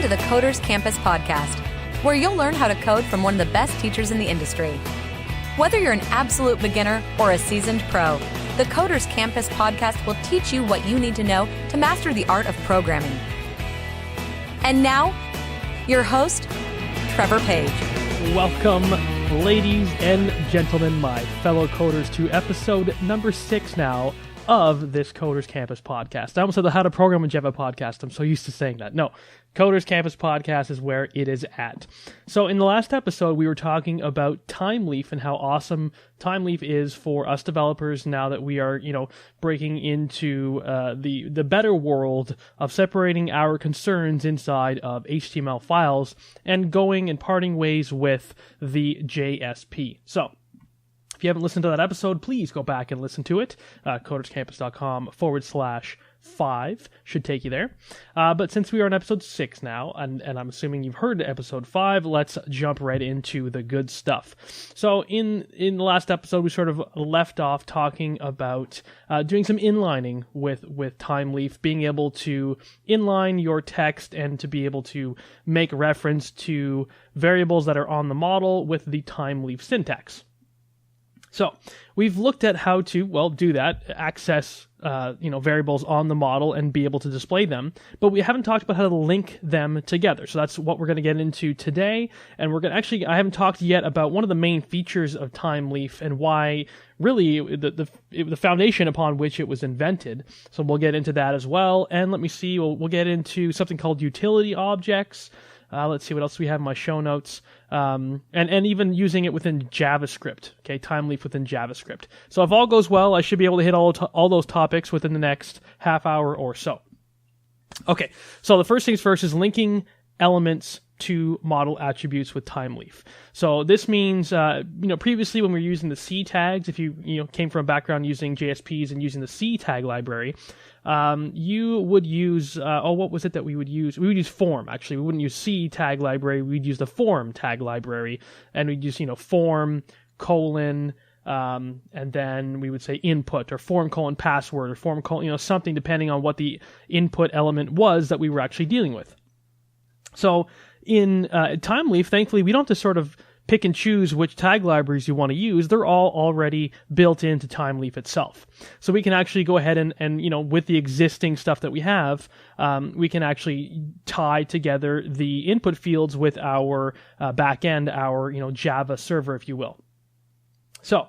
to the Coders Campus podcast, where you'll learn how to code from one of the best teachers in the industry. Whether you're an absolute beginner or a seasoned pro, the Coders Campus podcast will teach you what you need to know to master the art of programming. And now, your host, Trevor Page. Welcome, ladies and gentlemen, my fellow coders, to episode number 6 now of this Coders Campus podcast. I almost said the How to Program in Java podcast. I'm so used to saying that. No, Coders Campus podcast is where it is at. So in the last episode, we were talking about Thymeleaf and how awesome Thymeleaf is for us developers now that we are, breaking into the better world of separating our concerns inside of HTML files and going and parting ways with the JSP. So if you haven't listened to that episode, please go back and listen to it. coderscampus.com/5 should take you there. But since we are on episode 6 now, and I'm assuming you've heard episode 5, let's jump right into the good stuff. So in the last episode, we sort of left off talking about doing some inlining with Thymeleaf, being able to inline your text and to be able to make reference to variables that are on the model with the Thymeleaf syntax. So we've looked at how to, do that, access, variables on the model and be able to display them, but we haven't talked about how to link them together. So that's what we're going to get into today. And we're going to I haven't talked yet about one of the main features of Thymeleaf and why really the foundation upon which it was invented. So we'll get into that as well. And let me see, we'll get into something called utility objects. Let's see what else we have in my show notes. And even using it within JavaScript. Okay, Thymeleaf within JavaScript. So if all goes well, I should be able to hit all those topics within the next half hour or so. Okay, so the first things first is linking elements to model attributes with Thymeleaf. So this means, previously when we were using the C tags, if you came from a background using JSPs and using the C tag library, you would use, what was it that we would use? We would use form, actually. We wouldn't use C tag library. We'd use the form tag library, and we'd use, form, colon, and then we would say input, or form colon password, or form colon, something depending on what the input element was that we were actually dealing with. So in Thymeleaf, thankfully, we don't have to sort of pick and choose which tag libraries you want to use. They're all already built into Thymeleaf itself. So we can actually go ahead and with the existing stuff that we have, we can actually tie together the input fields with our backend, our Java server, if you will. So,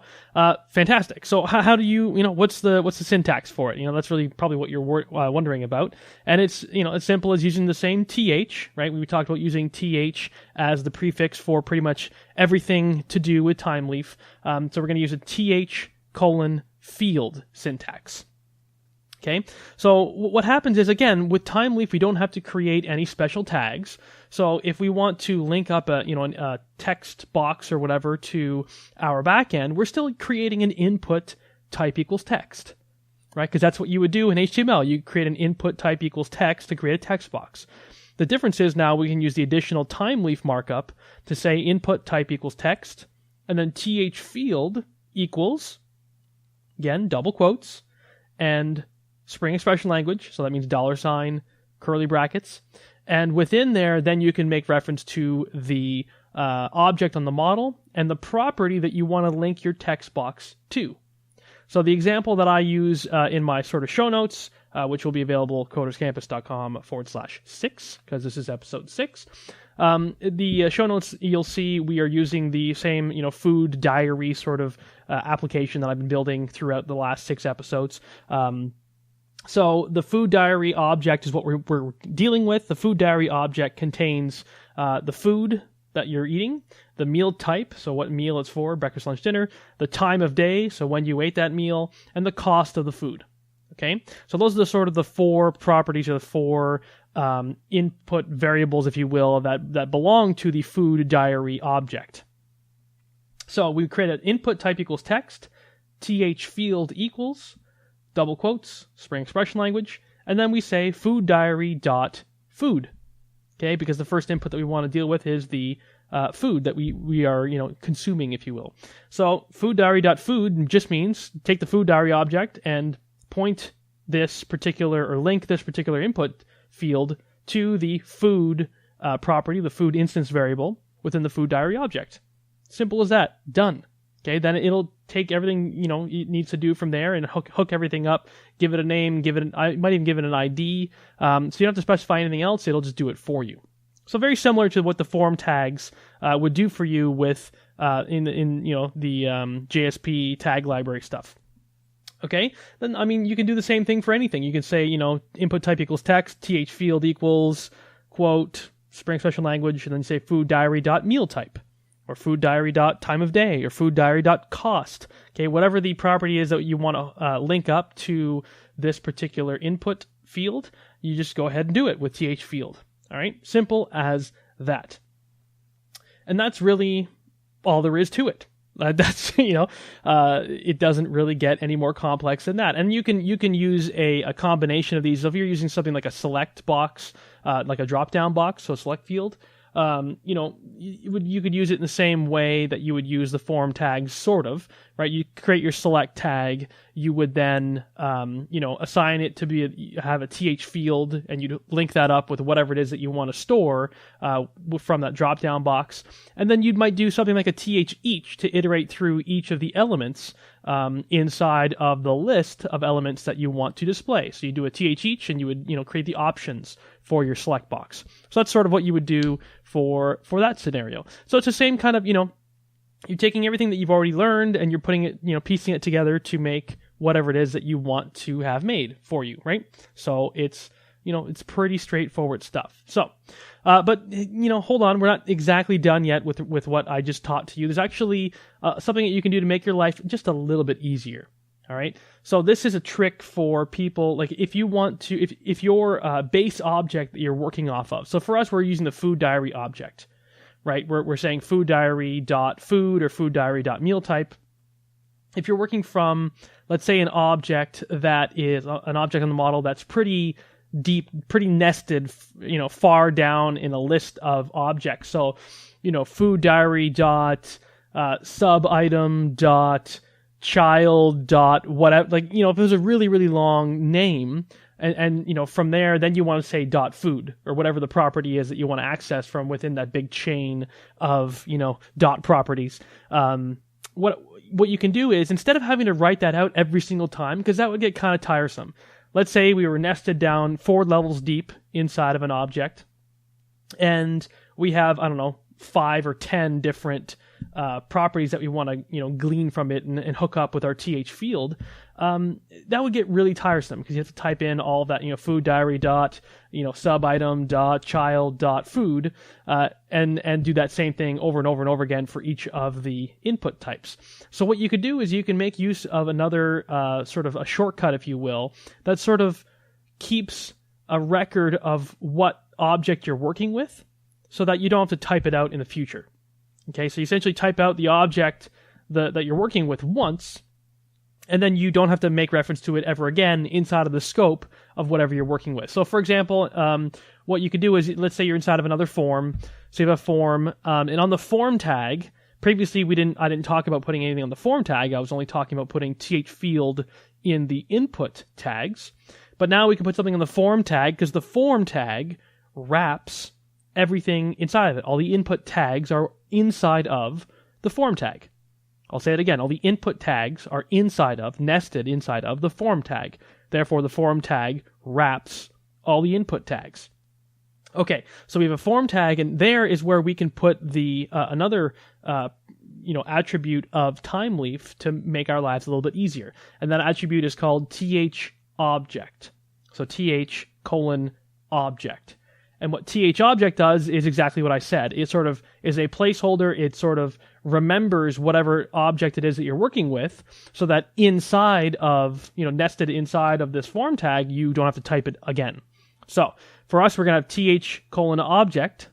fantastic. So how do you, what's the syntax for it? That's really probably what you're wondering about. And it's, as simple as using the same th, right? We talked about using th as the prefix for pretty much everything to do with Thymeleaf. So we're going to use a th::field syntax. Okay, so what happens is, again, with Thymeleaf, we don't have to create any special tags. So if we want to link up a text box or whatever to our backend, we're still creating an input type equals text, right? Because that's what you would do in HTML. You create an input type equals text to create a text box. The difference is now we can use the additional Thymeleaf markup to say input type equals text, and then th::field equals, again, double quotes, and Spring expression language, so that means $, curly brackets. And within there, then you can make reference to the object on the model and the property that you want to link your text box to. So the example that I use in my sort of show notes, which will be available at coderscampus.com/6, because this is episode 6. The show notes, you'll see we are using the same, food diary sort of application that I've been building throughout the last 6 episodes. So the food diary object is what we're dealing with. The food diary object contains the food that you're eating, the meal type, so what meal it's for, breakfast, lunch, dinner, the time of day, so when you ate that meal, and the cost of the food. Okay, so those are the 4 properties, or the 4 input variables, if you will, that belong to the food diary object. So we create an input type equals text, th::field equals, double quotes, Spring expression language, and then we say food diary dot food. Okay, because the first input that we want to deal with is the food that we are consuming, if you will. So food diary dot food just means take the food diary object and point this particular, or link this particular input field to the food property, the food instance variable, within the food diary object. Simple as that. Done. Okay, then it'll take everything, it needs to do from there and hook everything up, give it a name, I might even give it an ID. So you don't have to specify anything else, it'll just do it for you. So very similar to what the form tags would do for you with in the JSP tag library stuff. Okay, then you can do the same thing for anything. You can say input type equals text, th field equals quote Spring Special Language, and then say food diary dot meal type, or food diary dot time of day, or food diary dot cost. Okay, whatever the property is that you want to link up to this particular input field, you just go ahead and do it with th field. All right, simple as that. And that's really all there is to it. That's it doesn't really get any more complex than that. And you can use a combination of these. So if you're using something like a select box, like a drop down box, so a select field, you could use it in the same way that you would use the form tags, sort of, right? You create your select tag, you would then, assign it to have a th field, and you'd link that up with whatever it is that you want to store from that drop-down box. And then you might do something like a th each to iterate through each of the elements inside of the list of elements that you want to display. So you do a th each, and you would, create the options for your select box. So that's sort of what you would do for that scenario. So it's the same kind of, you're taking everything that you've already learned and you're putting it, piecing it together to make whatever it is that you want to have made for you, right? So it's, it's pretty straightforward stuff. So, but hold on, we're not exactly done yet with what I just taught to you. There's actually something that you can do to make your life just a little bit easier. All right. So this is a trick for people, like if you want to, if your base object that you're working off of. So for us, we're using the food diary object, right? We're saying food diary dot food or food diary dot meal type. If you're working from, let's say, an object that is an object on the model that's pretty deep, pretty nested, far down in a list of objects. So, food diary dot sub item dot child dot whatever, if it was a really, really long name, and from there, then you want to say dot food or whatever the property is that you want to access from within that big chain of, dot properties. What you can do is, instead of having to write that out every single time, because that would get kind of tiresome. Let's say we were nested down 4 levels deep inside of an object, and we have, 5 or 10 different properties that we want to glean from it and hook up with our th field. That would get really tiresome because you have to type in all of that, food diary dot sub item dot child dot food, and do that same thing over and over and over again for each of the input types. So what you could do is you can make use of another sort of a shortcut, if you will, that sort of keeps a record of what object you're working with, so that you don't have to type it out in the future. Okay, so you essentially type out the object that you're working with once, and then you don't have to make reference to it ever again inside of the scope of whatever you're working with. So for example, what you could do is, let's say you're inside of another form, so you have a form, and on the form tag, previously I didn't talk about putting anything on the form tag, I was only talking about putting th field in the input tags, but now we can put something on the form tag, because the form tag wraps everything inside of it. All the input tags are inside of the form tag. I'll say it again. All the input tags are nested inside of the form tag. Therefore, the form tag wraps all the input tags. Okay, so we have a form tag, and there is where we can put the another attribute of Thymeleaf to make our lives a little bit easier. And that attribute is called th object. So th object. And what th object does is exactly what I said. It sort of is a placeholder. It sort of remembers whatever object it is that you're working with, so that inside of, nested inside of this form tag, you don't have to type it again. So for us, we're going to have th object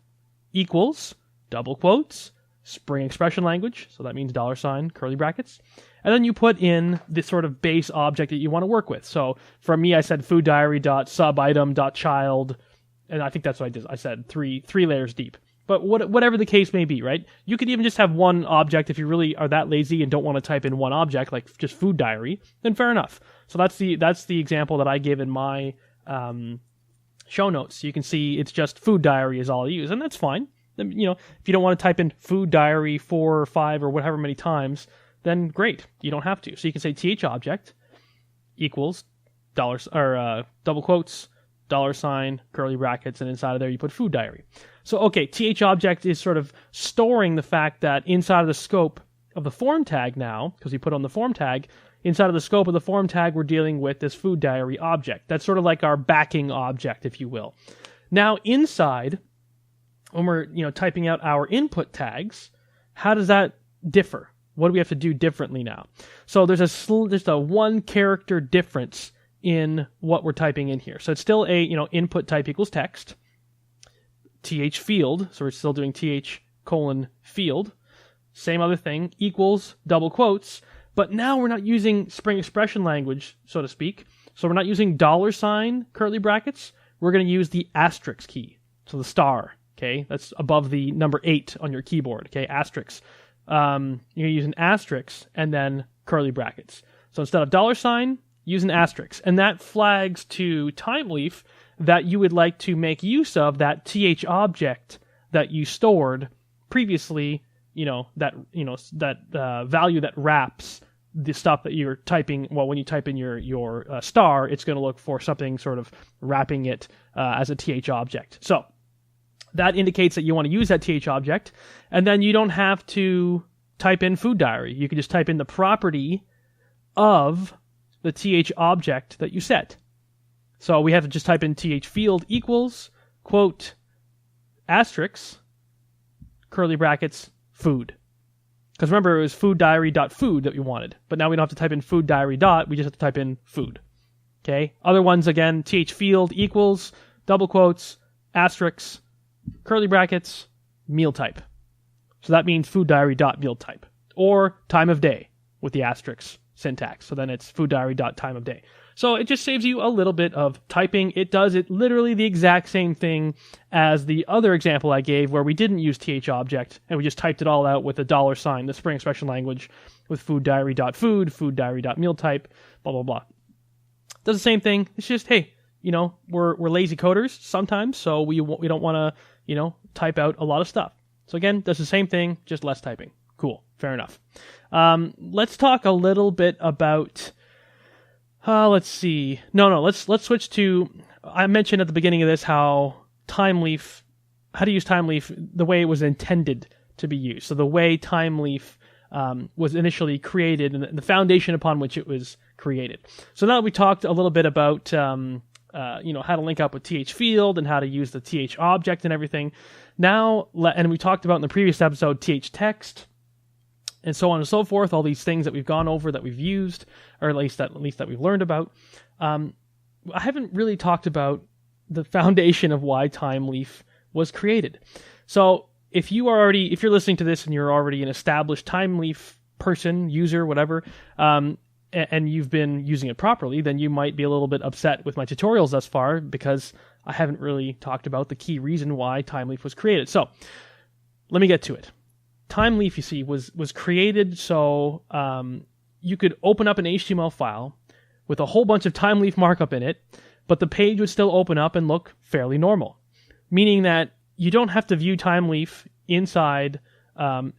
equals double quotes, Spring Expression Language. So that means $, curly brackets. And then you put in the sort of base object that you want to work with. So for me, I said food diary dot sub item dot child. And I think that's what I did. I said three layers deep. But whatever the case may be, right? You could even just have one object if you really are that lazy and don't want to type in one object, like just food diary. Then fair enough. So that's the example that I gave in my show notes. You can see it's just food diary is all I use, and that's fine. If you don't want to type in food diary 4 or 5 or whatever many times, then great, you don't have to. So you can say THObject equals double quotes, $, curly brackets, and inside of there you put food diary. So okay, THObject is sort of storing the fact that inside of the scope of the form tag now, because we put on the form tag, inside of the scope of the form tag we're dealing with this food diary object. That's sort of like our backing object, if you will. Now inside, when we're typing out our input tags, how does that differ? What do we have to do differently now? So there's just a 1 character difference in what we're typing in here. So it's still a input type equals text, th field, so we're still doing th:\field, same other thing, equals double quotes, but now we're not using Spring expression language, so to speak. So we're not using $, curly brackets, we're going to use the asterisk key, so the star, okay? That's above the number 8 on your keyboard, okay? Asterisk. You're going to use an asterisk and then curly brackets. So instead of $, use an asterisk. And that flags to Thymeleaf that you would like to make use of that THObject that you stored previously, that value that wraps the stuff that you're typing. Well, when you type in your star, it's going to look for something sort of wrapping it as a THObject. So that indicates that you want to use that THObject, and then you don't have to type in food diary. You can just type in the property of the THObject that you set. So we have to just type in th::field equals, quote, asterisk, curly brackets, food. Because remember, it was food diary.food that we wanted. But now we don't have to type in food diary dot, we just have to type in food. Okay? Other ones, again, th::field equals, double quotes, asterisk, curly brackets, meal type. So that means food diary dot meal type. Or time of day with the asterisk syntax. So then it's food diary dot time of day. So it just saves you a little bit of typing. It does it literally the exact same thing as the other example I gave where we didn't use THObject and we just typed it all out with a $, the Spring expression language with food diary dot food, food diary dot meal type, blah, blah, blah. Does the same thing. It's just, hey, we're lazy coders sometimes, so we don't want to, type out a lot of stuff. So again, does the same thing, just less typing. Cool. Fair enough. Let's talk a little bit about, let's see. Let's switch to, I mentioned at the beginning of this how to use Thymeleaf the way it was intended to be used. So the way Thymeleaf was initially created and the foundation upon which it was created. So now that we talked a little bit about, how to link up with th::field and how to use the THObject and everything. Now, and we talked about in the previous episode, THText, and so on and so forth, all these things that we've gone over, that we've used, or at least that we've learned about. I haven't really talked about the foundation of why Thymeleaf was created. So if you're listening to this and you're already an established Thymeleaf person, user, whatever, and you've been using it properly, then you might be a little bit upset with my tutorials thus far because I haven't really talked about the key reason why Thymeleaf was created. So let me get to it. Thymeleaf, you see, was created so you could open up an HTML file with a whole bunch of Thymeleaf markup in it, but the page would still open up and look fairly normal. Meaning that you don't have to view Thymeleaf inside an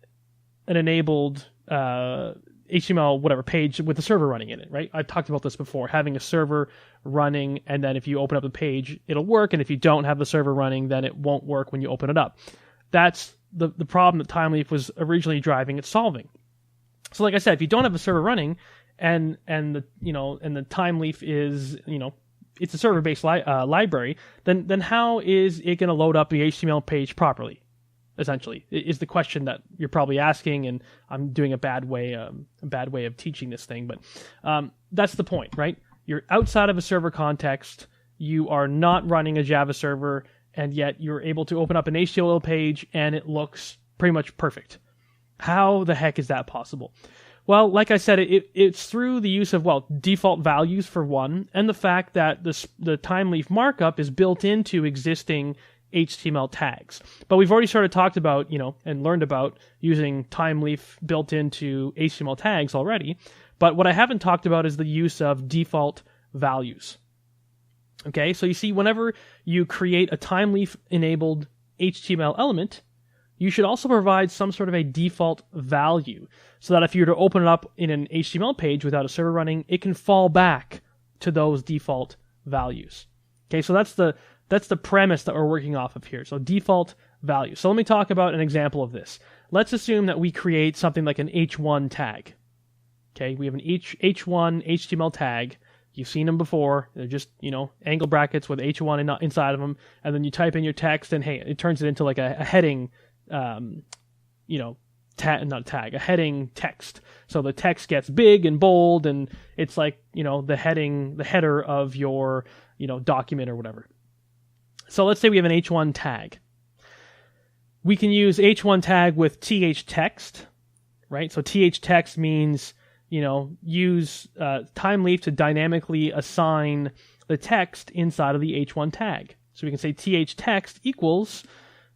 enabled HTML whatever page with the server running in it, right? I've talked about this before, having a server running, and then if you open up the page, it'll work, and if you don't have the server running, then it won't work when you open it up. That's the problem that Thymeleaf was originally driving at solving. So like I said, if you don't have a server running and the Thymeleaf is, it's a server-based library, then how is it going to load up the HTML page properly? Essentially, is the question that you're probably asking, and I'm doing a bad way of teaching this thing, but that's the point, right? You're outside of a server context, you are not running a Java server, and yet you're able to open up an HTML page and it looks pretty much perfect. How the heck is that possible? Well, like I said, it's through the use of, default values for one, and the fact that the Thymeleaf markup is built into existing HTML tags. But we've already sort of talked about, and learned about using Thymeleaf built into HTML tags already. But what I haven't talked about is the use of default values. Okay, so you see, whenever you create a Thymeleaf-enabled HTML element, you should also provide some sort of a default value, so that if you were to open it up in an HTML page without a server running, it can fall back to those default values. Okay, so that's the premise that we're working off of here. So default value. So let me talk about an example of this. Let's assume that we create something like an H1 tag. Okay, we have an H1 HTML tag. You've seen them before. They're just, angle brackets with H1 inside of them, and then you type in your text, and hey, it turns it into like a heading, a heading text. So the text gets big and bold, and it's like, the header of your, document or whatever. So let's say we have an H1 tag. We can use H1 tag with th text, right? So th text means, use Thymeleaf to dynamically assign the text inside of the H1 tag. So we can say th text equals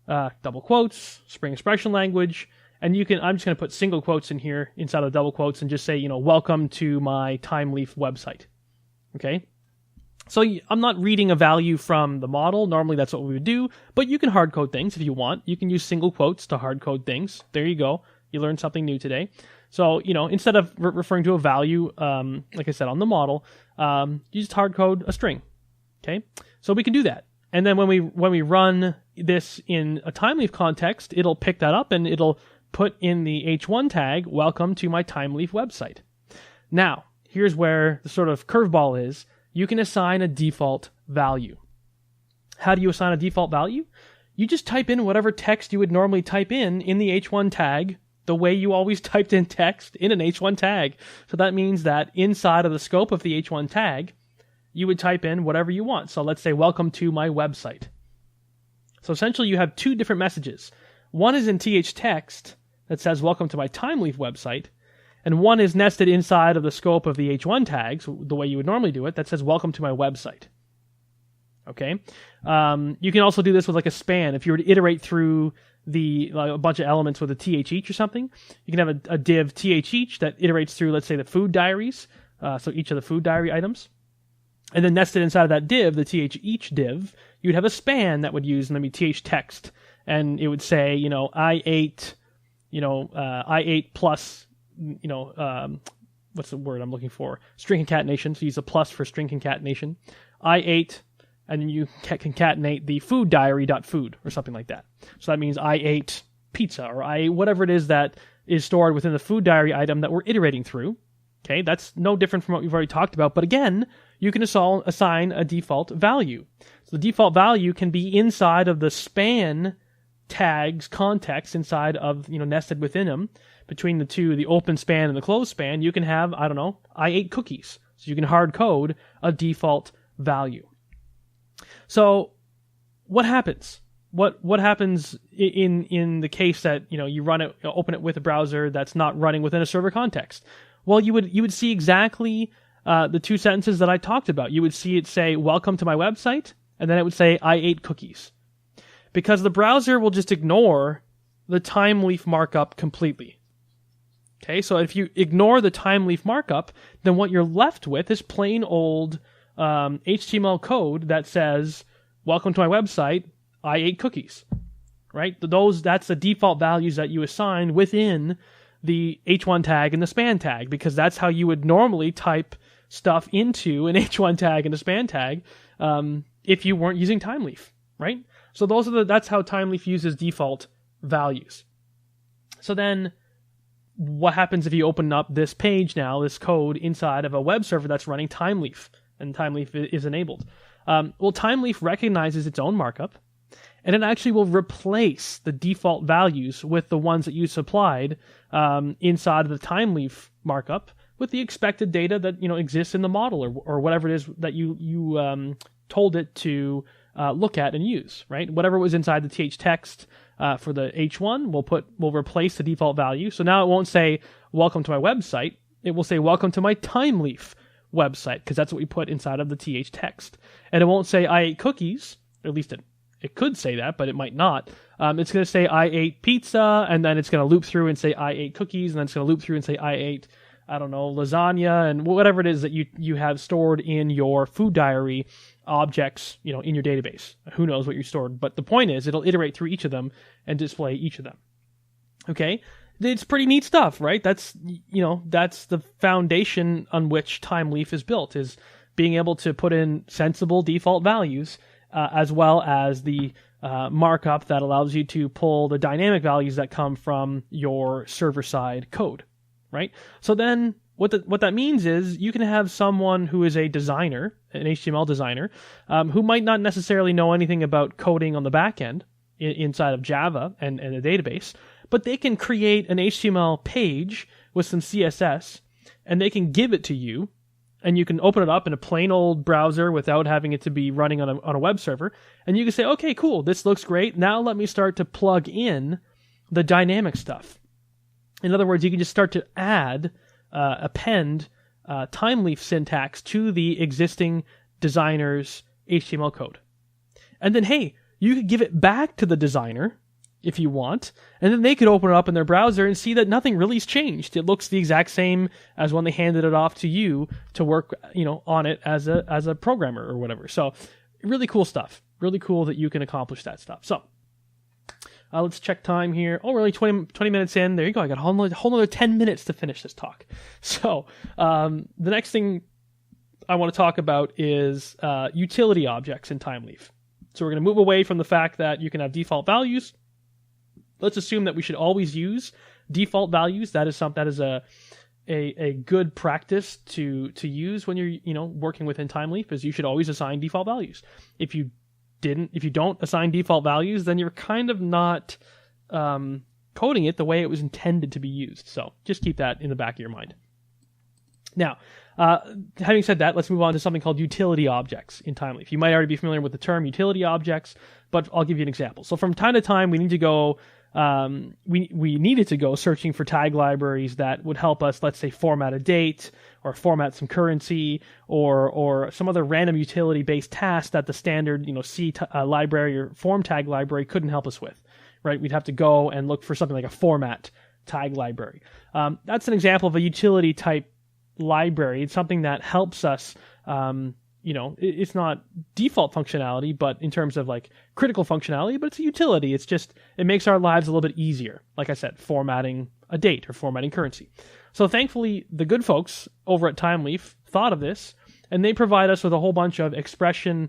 double quotes, Spring Expression Language, and I'm just going to put single quotes in here inside of double quotes and just say, welcome to my Thymeleaf website. Okay? So I'm not reading a value from the model. Normally that's what we would do, but you can hard code things if you want. You can use single quotes to hard code things. There you go. You learned something new today. So, instead of referring to a value, like I said, on the model, you just hard code a string. Okay? So we can do that. And then when we run this in a Thymeleaf context, it'll pick that up and it'll put in the H1 tag, welcome to my Thymeleaf website. Now, here's where the sort of curveball is. You can assign a default value. How do you assign a default value? You just type in whatever text you would normally type in the H1 tag, the way you always typed in text in an H1 tag. So that means that inside of the scope of the H1 tag, you would type in whatever you want. So let's say, welcome to my website. So essentially you have two different messages. One is in th text that says, welcome to my Thymeleaf website. And one is nested inside of the scope of the H1 tags, the way you would normally do it, that says, welcome to my website. Okay? You can also do this with like a span. If you were to iterate through a bunch of elements with a th each or something, you can have a div th each that iterates through, let's say, the food diaries, so each of the food diary items. And then nested inside of that div, the th each div, you'd have a span that would use maybe th text. And it would say, I ate plus, what's the word I'm looking for? String concatenation. So use a plus for string concatenation. I ate, and then you concatenate the food diary.food or something like that. So that means I ate pizza, or I ate whatever it is that is stored within the food diary item that we're iterating through. Okay, that's no different from what we've already talked about. But again, you can assign a default value. So the default value can be inside of the span tags context inside of, nested within them. Between the two, the open span and the closed span, you can have, I ate cookies. So you can hard code a default value. So what happens? What happens in the case that, you run it, open it with a browser that's not running within a server context? Well, you would see exactly the two sentences that I talked about. You would see it say, welcome to my website, and then it would say, I ate cookies. Because the browser will just ignore the Thymeleaf markup completely. Okay, so if you ignore the Thymeleaf markup, then what you're left with is plain old HTML code that says, welcome to my website, I ate cookies. Right? That's the default values that you assign within the H1 tag and the span tag, because that's how you would normally type stuff into an H1 tag and a span tag if you weren't using Thymeleaf, right? So that's how Thymeleaf uses default values. So then what happens if you open up this page now, this code inside of a web server that's running Thymeleaf, and Thymeleaf is enabled? Well, Thymeleaf recognizes its own markup, and it actually will replace the default values with the ones that you supplied inside of the Thymeleaf markup with the expected data that exists in the model, or whatever it is that you told it to look at and use, right? Whatever was inside the th text for the H1, we'll replace the default value. So now it won't say welcome to my website. It will say welcome to my Thymeleaf website, because that's what we put inside of the th text. And it won't say I ate cookies, or at least it could say that, but it might not. It's going to say I ate pizza, and then it's going to loop through and say I ate cookies, and then it's going to loop through and say I ate I don't know, lasagna and whatever it is that you have stored in your food diary objects, in your database. Who knows what you stored, but the point is it'll iterate through each of them and display each of them. Okay? It's pretty neat stuff, right? That's the foundation on which Thymeleaf is built, is being able to put in sensible default values, as well as the markup that allows you to pull the dynamic values that come from your server-side code, right? So then what that means is you can have someone who is a designer, an HTML designer, who might not necessarily know anything about coding on the back end inside of Java and a database, but they can create an HTML page with some CSS, and they can give it to you, and you can open it up in a plain old browser without having it to be running on a web server, and you can say, okay, cool, this looks great. Now let me start to plug in the dynamic stuff. In other words, you can just start to append Thymeleaf syntax to the existing designer's HTML code. And then, hey, you could give it back to the designer if you want, and then they could open it up in their browser and see that nothing really's changed. It looks the exact same as when they handed it off to you to work, on it as a programmer or whatever. So, really cool stuff. Really cool that you can accomplish that stuff. So, let's check time here. Oh, we're only 20 minutes in. There you go. I got a whole another 10 minutes to finish this talk. So, the next thing I want to talk about is utility objects in Thymeleaf. So we're going to move away from the fact that you can have default values. Let's assume that we should always use default values. That is a good practice to use when you're working within Thymeleaf, is you should always assign default values. If you don't assign default values, then you're kind of not coding it the way it was intended to be used. So just keep that in the back of your mind. Now, having said that, let's move on to something called utility objects in Thymeleaf. You might already be familiar with the term utility objects, but I'll give you an example. So from time to time, we need to go. We needed to go searching for tag libraries that would help us, let's say, format a date or format some currency or some other random utility-based task that the standard C library or form tag library couldn't help us with, right? We'd have to go and look for something like a format tag library. That's an example of a utility type library. It's something that helps us. It's not default functionality, but in terms of like critical functionality, but it's a utility. It makes our lives a little bit easier. Like I said, formatting a date or formatting currency. So thankfully, the good folks over at Thymeleaf thought of this, and they provide us with a whole bunch of expression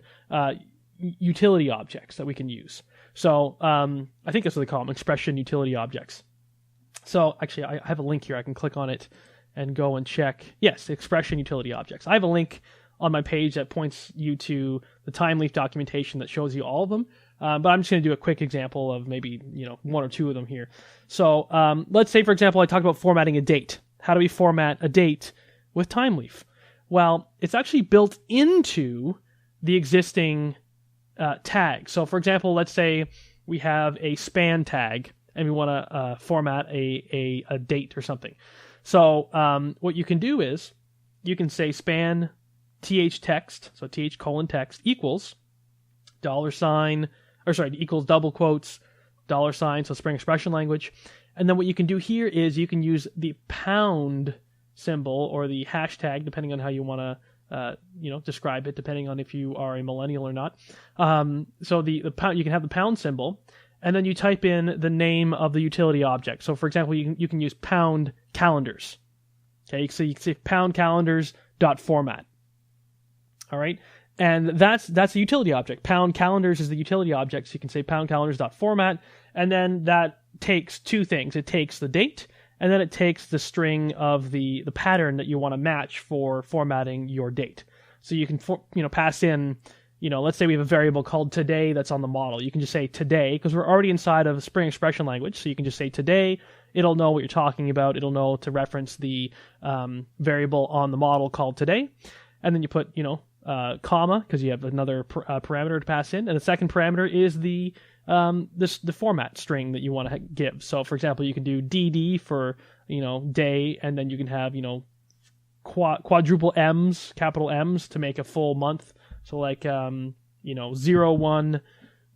utility objects that we can use. So I think that's what they call them, expression utility objects. So actually, I have a link here. I can click on it and go and check. Yes, expression utility objects. I have a link on my page that points you to the Thymeleaf documentation that shows you all of them. But I'm just going to do a quick example of maybe, one or two of them here. So let's say, for example, I talked about formatting a date. How do we format a date with Thymeleaf? Well, it's actually built into the existing tag. So for example, let's say we have a span tag and we want to format a date or something. So what you can do is you can say span th text, so th:\text equals equals double quotes, $, so Spring Expression language. And then what you can do here is you can use the pound symbol or the hashtag, depending on how you want to describe it, depending on if you are a millennial or not. So the pound, you can have the pound symbol, and then you type in the name of the utility object. So for example, you can use pound calendars. Okay, so you can say pound calendars.format. All right, and that's a utility object. Pound calendars is the utility object, so you can say pound calendars.format, and then that takes two things. It takes the date, and then it takes the string of the pattern that you want to match for formatting your date. So you can pass in, let's say we have a variable called today that's on the model. You can just say today, because we're already inside of Spring Expression language, so you can just say today. It'll know what you're talking about. It'll know to reference the variable on the model called today, and then you put comma, because you have another parameter to pass in, and the second parameter is the format string that you want to give. So for example, you can do dd for day, and then you can have quadruple M's, capital M's, to make a full month. So like 01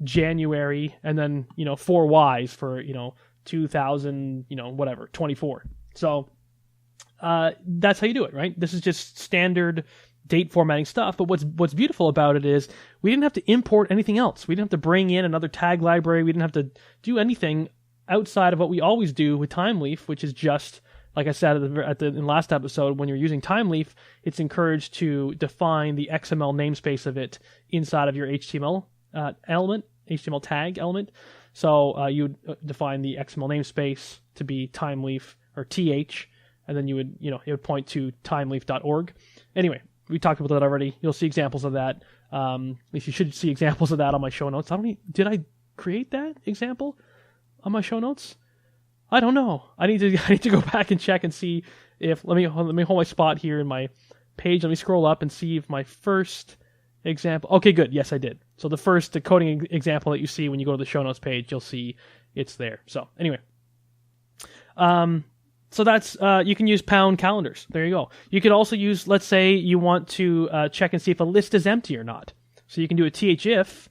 January, and then 4 Y's for 2000 24. So that's how you do it, right? This is just standard date formatting stuff. But what's beautiful about it is we didn't have to import anything else. We didn't have to bring in another tag library. We didn't have to do anything outside of what we always do with Thymeleaf, which is just, like I said in the last episode, when you're using Thymeleaf, it's encouraged to define the XML namespace of it inside of your HTML HTML tag element. So you would define the XML namespace to be Thymeleaf or TH, and then it would point to thymeleaf.org. Anyway, we talked about that already. You'll see examples of that. At least you should see examples of that on my show notes. Did I create that example on my show notes? I don't know. I need to go back and check and see if let me hold my spot here in my page. Let me scroll up and see if my first example. Okay, good. Yes, I did. So the coding example that you see when you go to the show notes page, you'll see it's there. So anyway, so that's you can use pound calendars. There you go. You could also use, let's say you want to check and see if a list is empty or not. So you can do a thif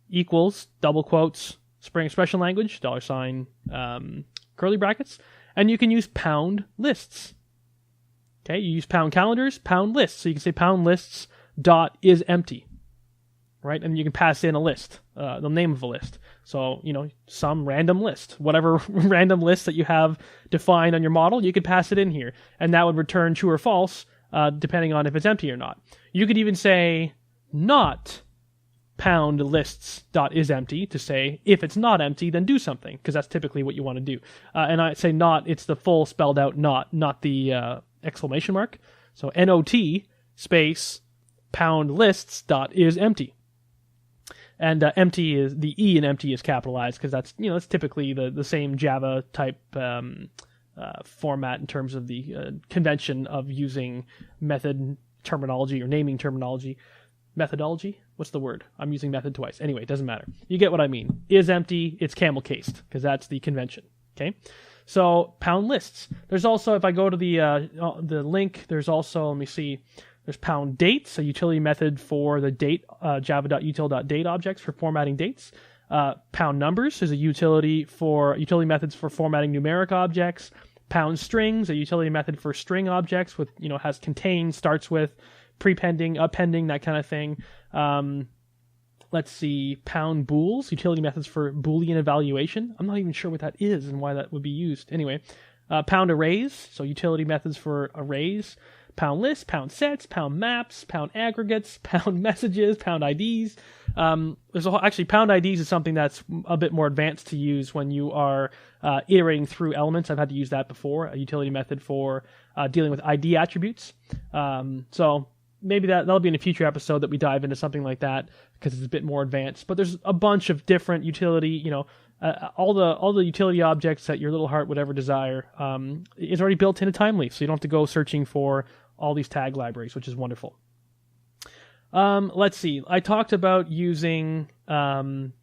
equals double quotes Spring expression language $, curly brackets, and you can use pound lists. Okay, you use pound calendars, pound lists. So you can say pound lists dot is empty, right? And you can pass in a list, the name of a list. So, some random list, whatever random list that you have defined on your model, you could pass it in here, and that would return true or false, depending on if it's empty or not. You could even say not pound lists dot is empty to say if it's not empty, then do something, because that's typically what you want to do. And I say not, it's the full spelled out not the exclamation mark. So not space pound lists dot is empty. And empty is the E in empty is capitalized because that's that's typically the same Java type format in terms of the convention of using method terminology or naming terminology. Methodology? What's the word? I'm using method twice. Anyway, it doesn't matter. You get what I mean. Is empty, it's camel cased because that's the convention. Okay, so pound lists. There's also, if I go to the link, there's also, let me see. There's pound dates, a utility method for the date, java.util.date objects for formatting dates. Pound numbers is a utility methods for formatting numeric objects. Pound strings, a utility method for string objects with, has contain, starts with, prepending, appending, that kind of thing. Let's see, pound bools, utility methods for Boolean evaluation. I'm not even sure what that is and why that would be used. Anyway, pound arrays, so utility methods for arrays. Pound lists, pound sets, pound maps, pound aggregates, pound messages, pound IDs. Actually, pound IDs is something that's a bit more advanced to use when you are iterating through elements. I've had to use that before, a utility method for dealing with ID attributes. So maybe that'll be in a future episode that we dive into something like that because it's a bit more advanced. But there's a bunch of different utility, all the utility objects that your little heart would ever desire is already built into Thymeleaf, so you don't have to go searching for all these tag libraries, which is wonderful. Let's see. I talked about using Thymeleaf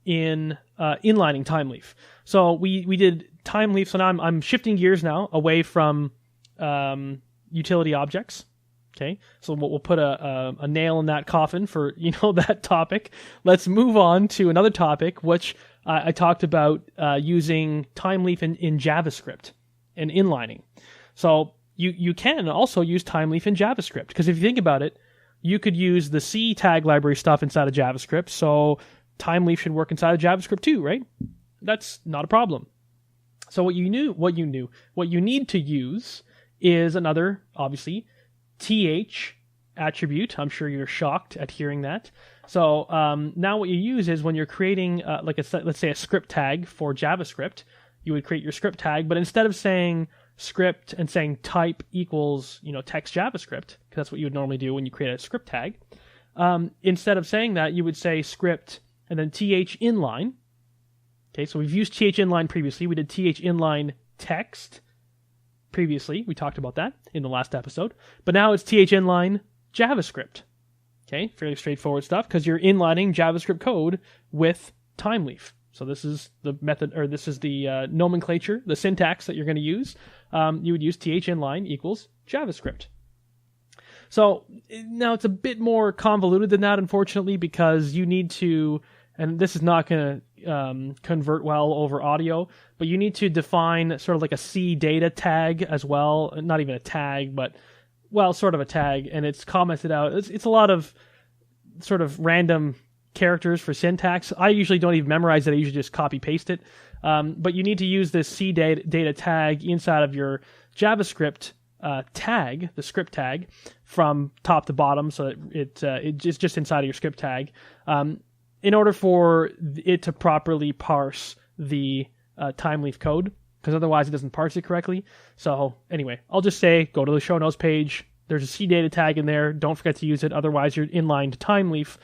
in inlining Thymeleaf. So we did Thymeleaf. So now I'm shifting gears now away from utility objects. Okay, so we'll put a nail in that coffin for that topic. Let's move on to another topic, which I talked about using Thymeleaf in JavaScript and inlining. So you can also use Thymeleaf in JavaScript, because if you think about it, you could use the C tag library stuff inside of JavaScript, so Thymeleaf should work inside of JavaScript too, right? That's not a problem. So what you need to use is another, obviously, th attribute. I'm sure you're shocked at hearing that. So now what you use is when you're creating, let's say a script tag for JavaScript, you would create your script tag, but instead of saying script and saying type equals, text JavaScript, because that's what you would normally do when you create a script tag, instead of saying that, you would say script and then th inline. Okay, so we've used th inline previously. We did th inline text previously. We talked about that in the last episode. But now it's th inline JavaScript. Okay, fairly straightforward stuff because you're inlining JavaScript code with Thymeleaf. So this is the method, or this is the nomenclature, the syntax that you're going to use. You would use th inline equals JavaScript. So now it's a bit more convoluted than that, unfortunately, because you need to and this is not going to convert well over audio, but you need to define sort of like a C data tag as well. Not even a tag, but, well, sort of a tag, and it's commented out. It's a lot of sort of random characters for syntax. I usually don't even memorize it. I usually just copy paste it. But you need to use this C data tag inside of your JavaScript tag, the script tag, from top to bottom, so that it's just inside of your script tag, in order for it to properly parse the Thymeleaf code, because otherwise it doesn't parse it correctly. So anyway, I'll just say go to the show notes page. There's a C data tag in there. Don't forget to use it. Otherwise, your inline Thymeleaf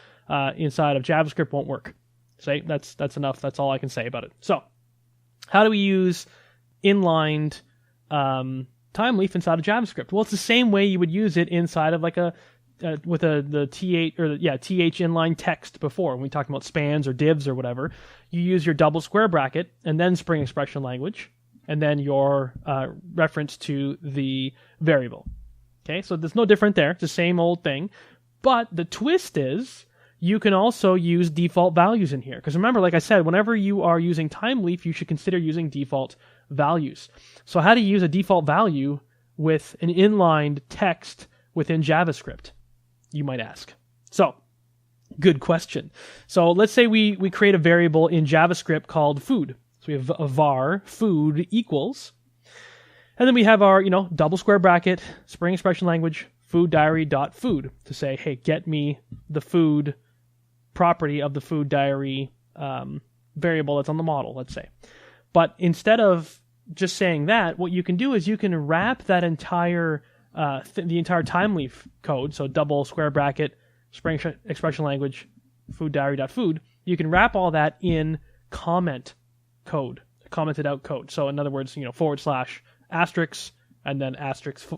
inside of JavaScript won't work. So that's enough. That's all I can say about it. So how do we use inlined Thymeleaf inside of JavaScript? Well, it's the same way you would use it inside of like the th inline text before, when we talked about spans or divs or whatever. You use your double square bracket and then Spring expression language, and then your reference to the variable. Okay, so there's no different there. It's the same old thing. But the twist is you can also use default values in here. Because remember, like I said, whenever you are using Thymeleaf, you should consider using default values. So how do you use a default value with an inlined text within JavaScript, you might ask? So, good question. So let's say we create a variable in JavaScript called food. So we have a var food equals, and then we have our, double square bracket, Spring expression language, food diary dot food, to say, hey, get me the food property of the food diary variable that's on the model, let's say. But instead of just saying that, what you can do is you can wrap that entire the entire Thymeleaf code, so double square bracket, Spring expression language, food diary dot food. You can wrap all that in comment code, commented out code. So in other words, / asterisk and then asterisk /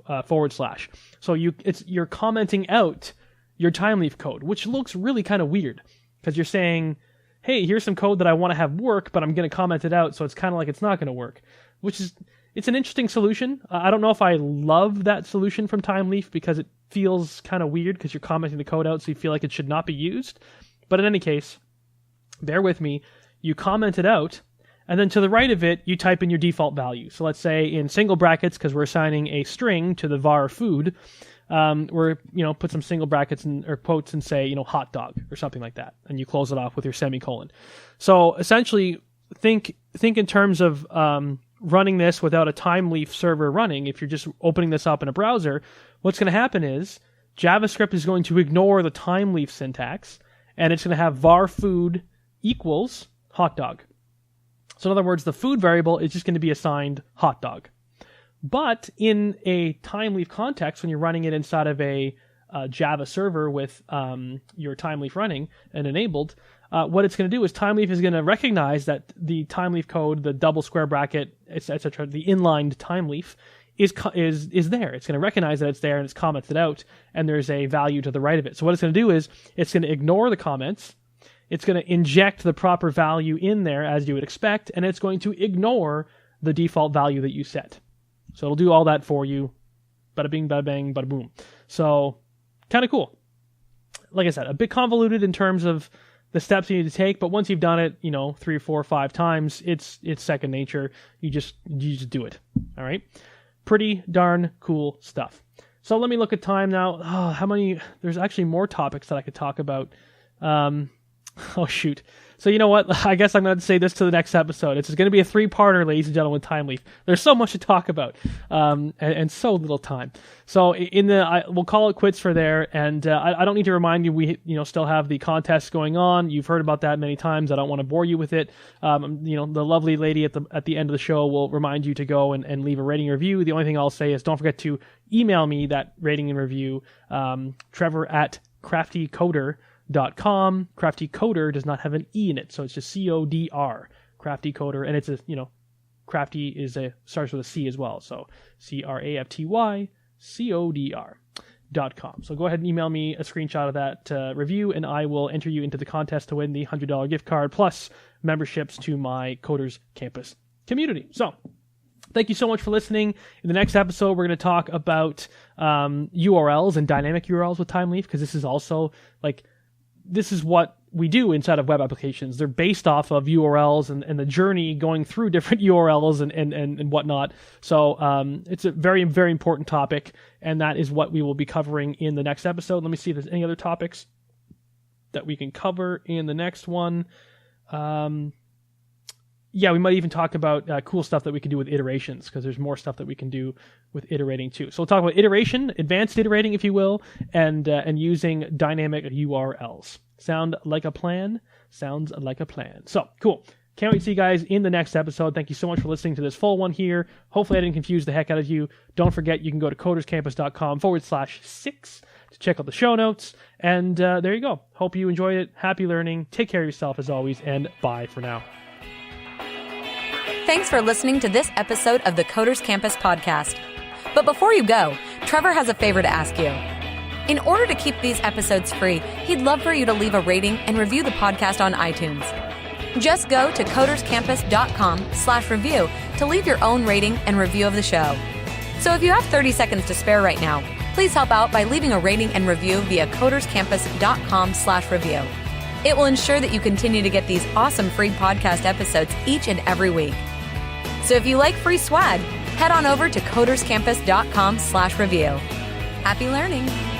So you're commenting out your Thymeleaf code, which looks really kind of weird because you're saying, hey, here's some code that I want to have work, but I'm going to comment it out, so it's kind of like it's not going to work, it's an interesting solution. I don't know if I love that solution from Thymeleaf because it feels kind of weird because you're commenting the code out, so you feel like it should not be used. But in any case, bear with me. You comment it out, and then to the right of it, you type in your default value. So let's say in single brackets, because we're assigning a string to the var food, we're put some single brackets or quotes and say hot dog or something like that, and you close it off with your semicolon. So essentially, think in terms of running this without a Thymeleaf server running. If you're just opening this up in a browser, what's going to happen is JavaScript is going to ignore the Thymeleaf syntax, and it's going to have var food equals hot dog. So in other words, the food variable is just going to be assigned hot dog. But in a Thymeleaf context, when you're running it inside of a Java server with your Thymeleaf running and enabled, what it's going to do is Thymeleaf is going to recognize that the Thymeleaf code, the double square bracket, etc., the inlined Thymeleaf is there. It's going to recognize that it's there and it's commented out, and there's a value to the right of it. So what it's going to do is it's going to ignore the comments. It's going to inject the proper value in there as you would expect, and it's going to ignore the default value that you set. So it'll do all that for you. Bada bing, bada bang, bada boom. So kind of cool. Like I said, a bit convoluted in terms of the steps you need to take, but once you've done it, 3, 4, 5 times, it's second nature. You just do it. All right. Pretty darn cool stuff. So let me look at time now. Oh, how many? There's actually more topics that I could talk about. Oh, shoot. So you know what? I guess I'm going to say this to the next episode. It's going to be a 3-parter, ladies and gentlemen, Thymeleaf. There's so much to talk about, and so little time. So we'll call it quits for there, and I don't need to remind you, we still have the contest going on. You've heard about that many times. I don't want to bore you with it. The lovely lady at the end of the show will remind you to go and leave a rating and review. The only thing I'll say is don't forget to email me that rating and review, Trevor@craftycoder.com. Crafty Coder does not have an E in it, so it's just CODR, Crafty Coder, and it's Crafty starts with a C as well, so CRAFTYCODR.com. So go ahead and email me a screenshot of that review, and I will enter you into the contest to win the $100 gift card plus memberships to my Coders Campus community. So thank you so much for listening. In the next episode, we're going to talk about URLs and dynamic URLs with Thymeleaf, because this is also this is what we do inside of web applications. They're based off of URLs and the journey going through different URLs and whatnot. So it's a very, very important topic, and that is what we will be covering in the next episode. Let me see if there's any other topics that we can cover in the next one. Yeah, we might even talk about cool stuff that we can do with iterations, because there's more stuff that we can do with iterating too. So we'll talk about iteration, advanced iterating, if you will, and using dynamic URLs. Sound like a plan? Sounds like a plan. So, cool. Can't wait to see you guys in the next episode. Thank you so much for listening to this full one here. Hopefully I didn't confuse the heck out of you. Don't forget, you can go to coderscampus.com/6 to check out the show notes. And there you go. Hope you enjoyed it. Happy learning. Take care of yourself as always, and bye for now. Thanks for listening to this episode of the Coders Campus podcast. But before you go, Trevor has a favor to ask you. In order to keep these episodes free, he'd love for you to leave a rating and review the podcast on iTunes. Just go to coderscampus.com/review to leave your own rating and review of the show. So if you have 30 seconds to spare right now, please help out by leaving a rating and review via coderscampus.com/review. It will ensure that you continue to get these awesome free podcast episodes each and every week. So if you like free swag, head on over to coderscampus.com/review. Happy learning!